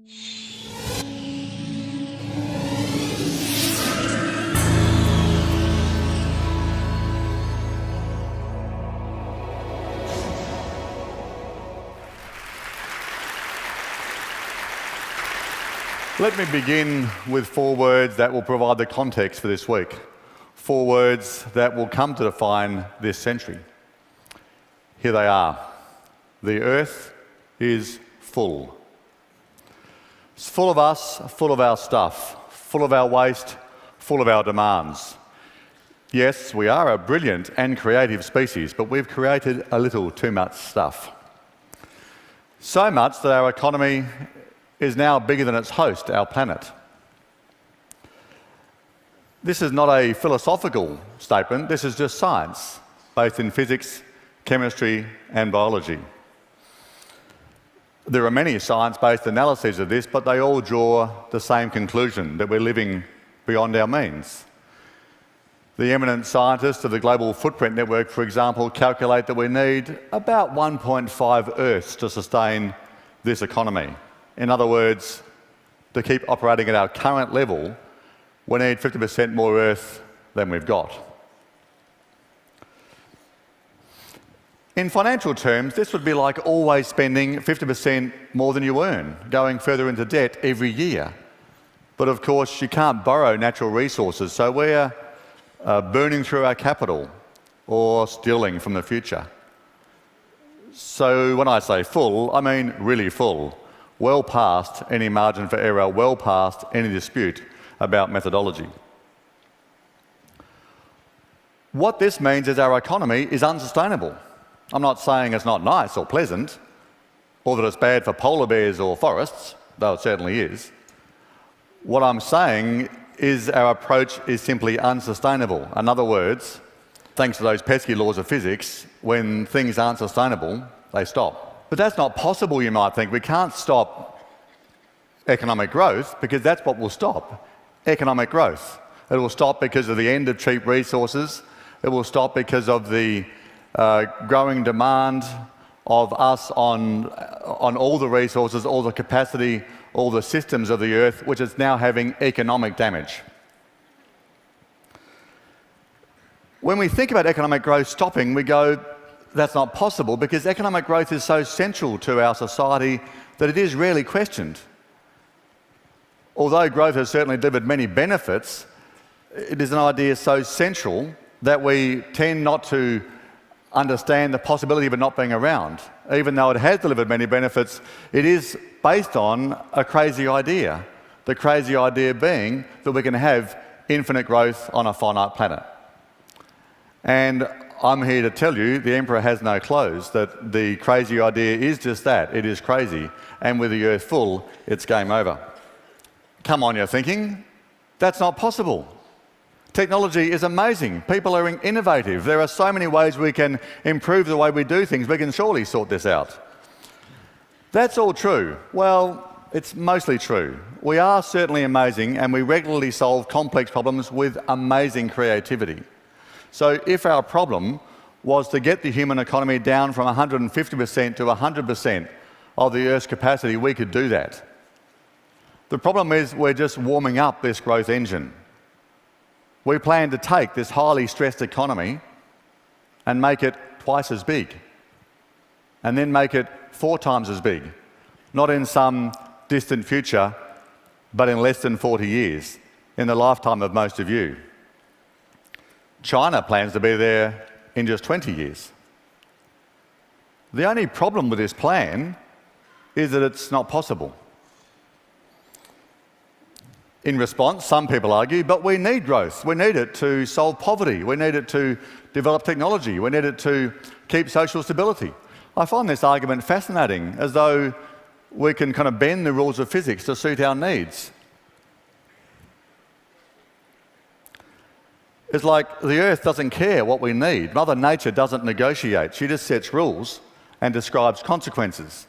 Let me begin with 4 words that will provide the context for this week. 4 words that will come to define this century. Here they are. The earth is full. It's full of us, full of our stuff, full of our waste, full of our demands. Yes, we are a brilliant and creative species, but we've created a little too much stuff. So much that our economy is now bigger than its host, our planet. This is not a philosophical statement, this is just science, based in physics, chemistry, and biology. There are many science-based analyses of this, but they all draw the same conclusion, that we're living beyond our means. The eminent scientists of the Global Footprint Network, for example, calculate that we need about 1.5 Earths to sustain this economy. In other words, to keep operating at our current level, we need 50% more Earth than we've got. In financial terms, this would be like always spending 50% more than you earn, going further into debt every year. But of course, you can't borrow natural resources, so we're burning through our capital or stealing from the future. So when I say full, I mean really full. Well past any margin for error, well past any dispute about methodology. What this means is our economy is unsustainable. I'm not saying it's not nice or pleasant, or that it's bad for polar bears or forests, though it certainly is. What I'm saying is our approach is simply unsustainable. In other words, thanks to those pesky laws of physics, when things aren't sustainable, they stop. But that's not possible, you might think. We can't stop economic growth because that's what will stop economic growth. It will stop because of the end of cheap resources. It will stop because of the growing demand of us on all the resources, all the capacity, all the systems of the earth, which is now having economic damage. When we think about economic growth stopping, we go, that's not possible because economic growth is so central to our society that it is rarely questioned. Although growth has certainly delivered many benefits, it is an idea so central that we tend not to understand the possibility of it not being around. Even though it has delivered many benefits, it is based on a crazy idea. The crazy idea being that we can have infinite growth on a finite planet. And I'm here to tell you, the emperor has no clothes, that the crazy idea is just that, it is crazy. And with the earth full, it's game over. Come on, you're thinking, that's not possible. Technology is amazing. People are innovative. There are so many ways we can improve the way we do things. We can surely sort this out. That's all true. Well, it's mostly true. We are certainly amazing and we regularly solve complex problems with amazing creativity. So if our problem was to get the human economy down from 150% to 100% of the Earth's capacity, we could do that. The problem is we're just warming up this growth engine. We plan to take this highly stressed economy and make it twice as big, and then make it 4 times as big, not in some distant future, but in less than 40 years, in the lifetime of most of you. China plans to be there in just 20 years. The only problem with this plan is that it's not possible. In response, some people argue, but we need growth. We need it to solve poverty. We need it to develop technology. We need it to keep social stability. I find this argument fascinating, as though we can kind of bend the rules of physics to suit our needs. It's like the Earth doesn't care what we need. Mother Nature doesn't negotiate. She just sets rules and describes consequences.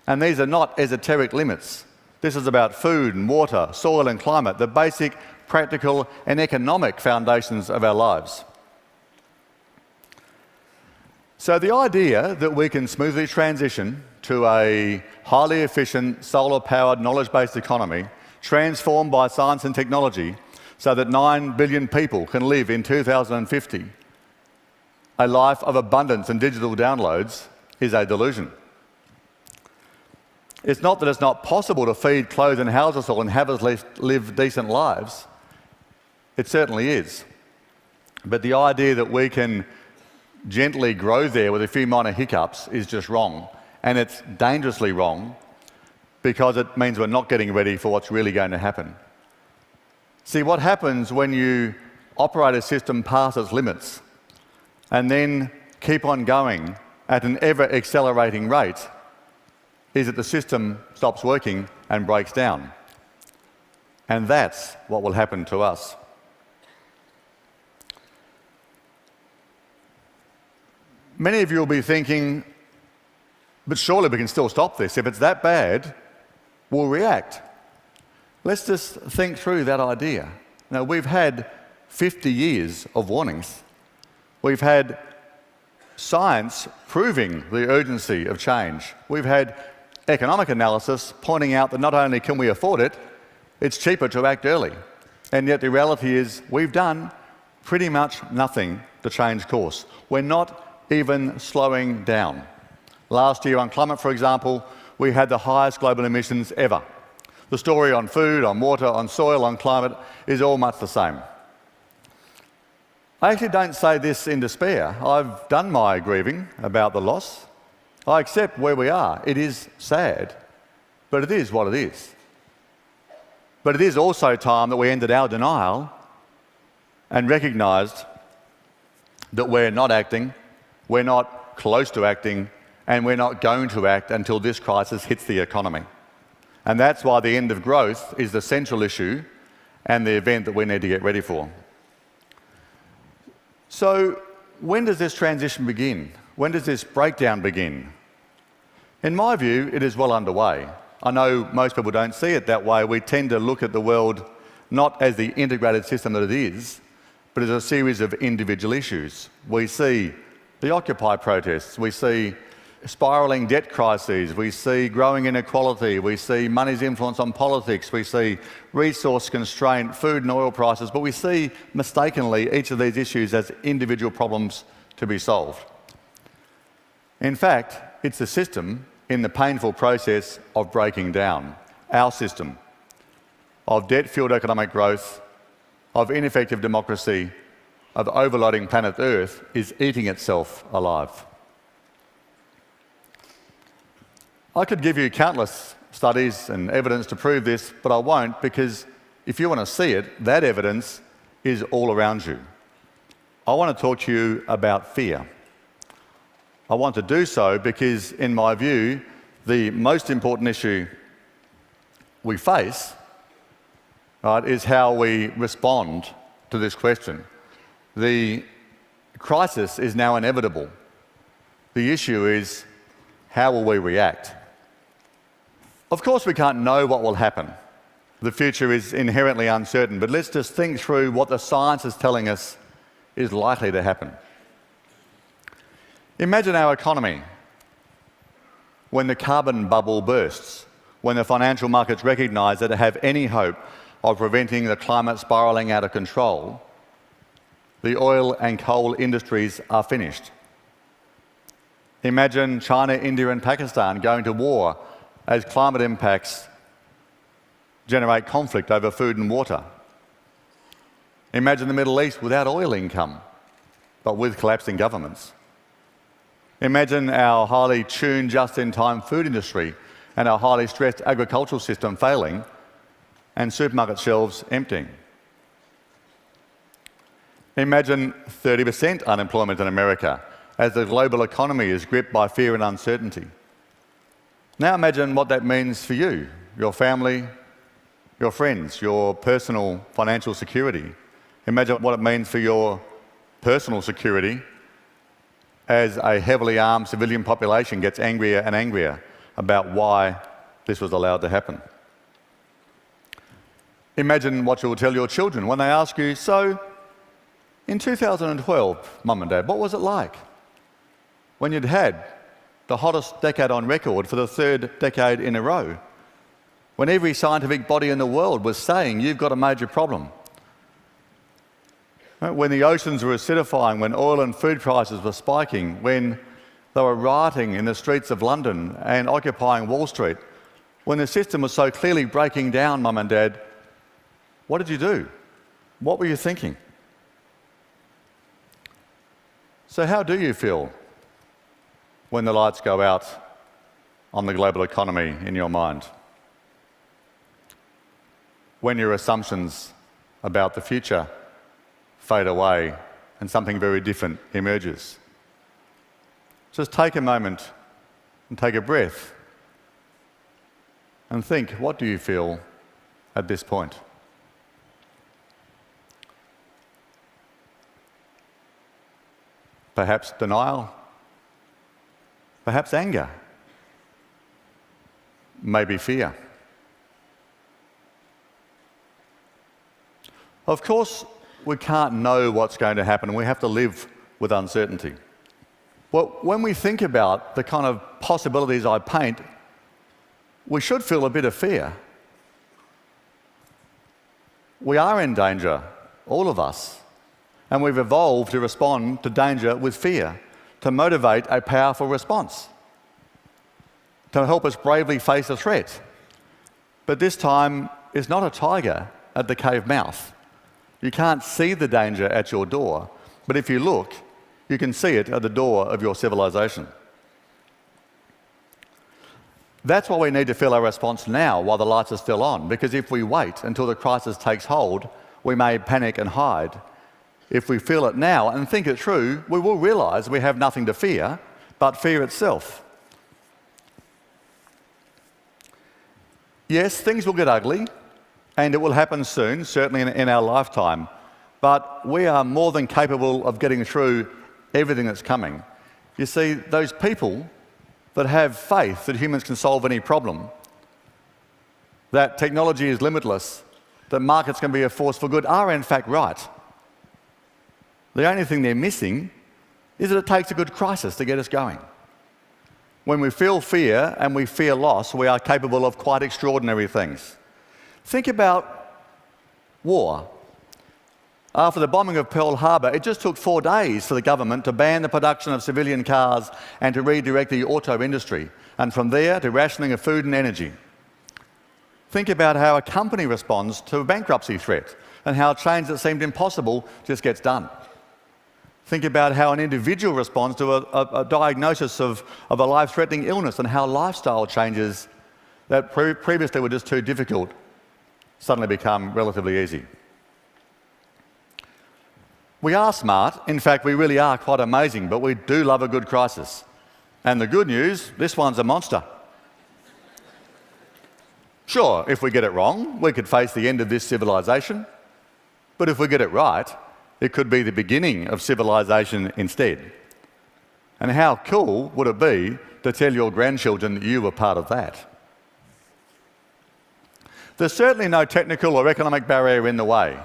And these are not esoteric limits. This is about food and water, soil and climate, the basic, practical and economic foundations of our lives. So the idea that we can smoothly transition to a highly efficient, solar-powered, knowledge-based economy transformed by science and technology so that 9 billion people can live in 2050, a life of abundance and digital downloads, is a delusion. It's not that it's not possible to feed, clothe and house us all and have us live decent lives. It certainly is. But the idea that we can gently grow there with a few minor hiccups is just wrong. And it's dangerously wrong because it means we're not getting ready for what's really going to happen. See, what happens when you operate a system past its limits and then keep on going at an ever-accelerating rate is that the system stops working and breaks down. And that's what will happen to us. Many of you will be thinking, but surely we can still stop this. If it's that bad, we'll react. Let's just think through that idea. Now, we've had 50 years of warnings. We've had science proving the urgency of change. We've had economic analysis pointing out that not only can we afford it, it's cheaper to act early. And yet the reality is we've done pretty much nothing to change course. We're not even slowing down. Last year on climate, for example, we had the highest global emissions ever. The story on food, on water, on soil, on climate is all much the same. I actually don't say this in despair. I've done my grieving about the loss. I accept where we are. It is sad, but it is what it is. But it is also time that we ended our denial and recognised that we're not acting, we're not close to acting, and we're not going to act until this crisis hits the economy. And that's why the end of growth is the central issue and the event that we need to get ready for. So, when does this transition begin? When does this breakdown begin? In my view, it is well underway. I know most people don't see it that way. We tend to look at the world not as the integrated system that it is, but as a series of individual issues. We see the Occupy protests, we see spiralling debt crises, we see growing inequality, we see money's influence on politics, we see resource constraint, food and oil prices, but we see mistakenly each of these issues as individual problems to be solved. In fact, it's the system in the painful process of breaking down. Our system of debt-fueled economic growth, of ineffective democracy, of overloading planet Earth is eating itself alive. I could give you countless studies and evidence to prove this, but I won't, because if you want to see it, that evidence is all around you. I want to talk to you about fear. I want to do so because, in my view, the most important issue we face, right, is how we respond to this question. The crisis is now inevitable. The issue is, how will we react? Of course, we can't know what will happen. The future is inherently uncertain, but let's just think through what the science is telling us is likely to happen. Imagine our economy when the carbon bubble bursts, when the financial markets recognise that to have any hope of preventing the climate spiralling out of control, the oil and coal industries are finished. Imagine China, India and Pakistan going to war as climate impacts generate conflict over food and water. Imagine the Middle East without oil income, but with collapsing governments. Imagine our highly tuned, just-in-time food industry and our highly stressed agricultural system failing and supermarket shelves emptying. Imagine 30% unemployment in America as the global economy is gripped by fear and uncertainty. Now imagine what that means for you, your family, your friends, your personal financial security. Imagine what it means for your personal security as a heavily armed civilian population gets angrier and angrier about why this was allowed to happen. Imagine what you will tell your children when they ask you, so in 2012, Mum and Dad, what was it like? when you'd had the hottest decade on record for the third decade in a row, when every scientific body in the world was saying you've got a major problem, when the oceans were acidifying, when oil and food prices were spiking, when they were rioting in the streets of London and occupying Wall Street, when the system was so clearly breaking down, Mum and Dad, what did you do? What were you thinking? So how do you feel when the lights go out on the global economy in your mind? When your assumptions about the future fade away and something very different emerges? Just take a moment and take a breath and think, what do you feel at this point? Perhaps denial, perhaps anger, maybe fear. Of course, we can't know what's going to happen, and we have to live with uncertainty. Well, when we think about the kind of possibilities I paint, we should feel a bit of fear. We are in danger, all of us, and we've evolved to respond to danger with fear, to motivate a powerful response, to help us bravely face a threat. But this time is not a tiger at the cave mouth. You can't see the danger at your door, but if you look, you can see it at the door of your civilization. That's why we need to feel our response now while the lights are still on, because if we wait until the crisis takes hold, we may panic and hide. If we feel it now and think it through, we will realise we have nothing to fear but fear itself. Yes, things will get ugly, and it will happen soon, certainly in our lifetime, but we are more than capable of getting through everything that's coming. You see, those people that have faith that humans can solve any problem, that technology is limitless, that markets can be a force for good, are in fact right. The only thing they're missing is that it takes a good crisis to get us going. When we feel fear and we fear loss, we are capable of quite extraordinary things. Think about war. After the bombing of Pearl Harbor, it just took 4 days for the government to ban the production of civilian cars and to redirect the auto industry, and from there to rationing of food and energy. Think about how a company responds to a bankruptcy threat and how change that seemed impossible just gets done. Think about how an individual responds to a diagnosis of a life-threatening illness and how lifestyle changes that previously were just too difficult suddenly become relatively easy. We are smart. In fact, we really are quite amazing, but we do love a good crisis. And the good news, this one's a monster. Sure, if we get it wrong, we could face the end of this civilization. But if we get it right, it could be the beginning of civilization instead. And how cool would it be to tell your grandchildren that you were part of that? There's certainly no technical or economic barrier in the way.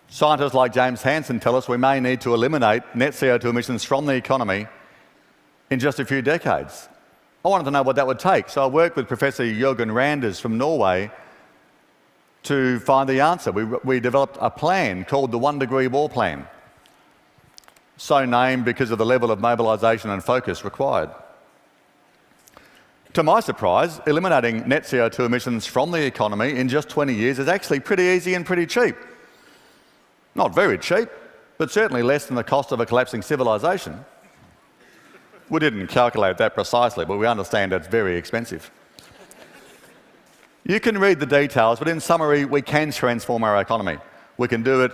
Scientists like James Hansen tell us we may need to eliminate net CO2 emissions from the economy in just a few decades. I wanted to know what that would take, so I worked with Professor Jørgen Randers from Norway to find the answer. We developed a plan called the 1 degree war plan, so named because of the level of mobilisation and focus required. To my surprise, eliminating net CO2 emissions from the economy in just 20 years is actually pretty easy and pretty cheap. Not very cheap, but certainly less than the cost of a collapsing civilization. We didn't calculate that precisely, but we understand it's very expensive. You can read the details, but in summary, we can transform our economy. We can do it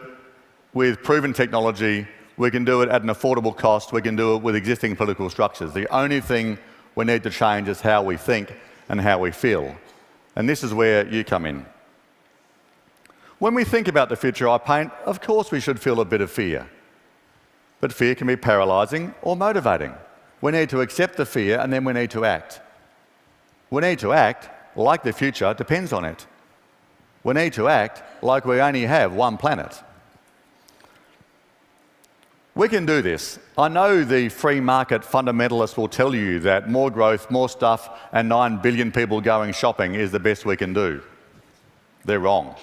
with proven technology, we can do it at an affordable cost, we can do it with existing political structures. The only thing we need to change is how we think and how we feel. And this is where you come in. When we think about the future I paint, of course we should feel a bit of fear. But fear can be paralysing or motivating. We need to accept the fear and then we need to act. We need to act like the future depends on it. We need to act like we only have one planet. We can do this. I know the free market fundamentalists will tell you that more growth, more stuff, and 9 billion people going shopping is the best we can do. They're wrong.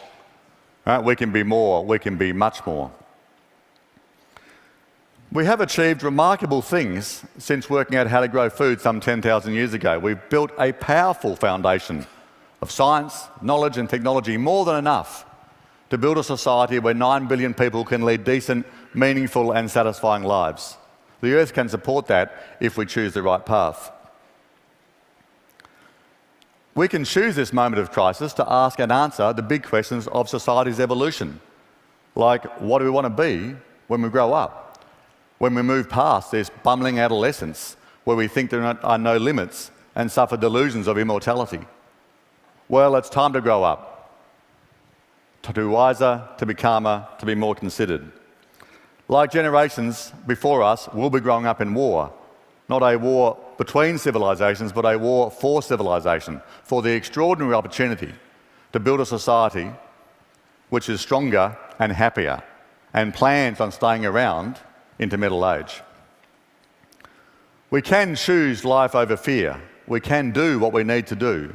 We can be more, we can be much more. We have achieved remarkable things since working out how to grow food some 10,000 years ago. We've built a powerful foundation of science, knowledge and technology, more than enough to build a society where 9 billion people can lead decent, meaningful and satisfying lives. The Earth can support that if we choose the right path. We can choose this moment of crisis to ask and answer the big questions of society's evolution, like what do we want to be when we grow up? When we move past this bumbling adolescence where we think there are no limits and suffer delusions of immortality. Well, it's time to grow up, to be wiser, to be calmer, to be more considered. Like generations before us, we'll be growing up in war. Not a war between civilizations, but a war for civilization, for the extraordinary opportunity to build a society which is stronger and happier and plans on staying around into middle age. We can choose life over fear. We can do what we need to do.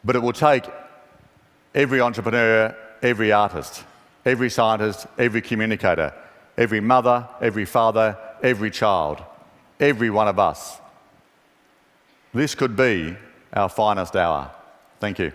But it will take every entrepreneur, every artist, every scientist, every communicator, every mother, every father, every child, every one of us. This could be our finest hour. Thank you.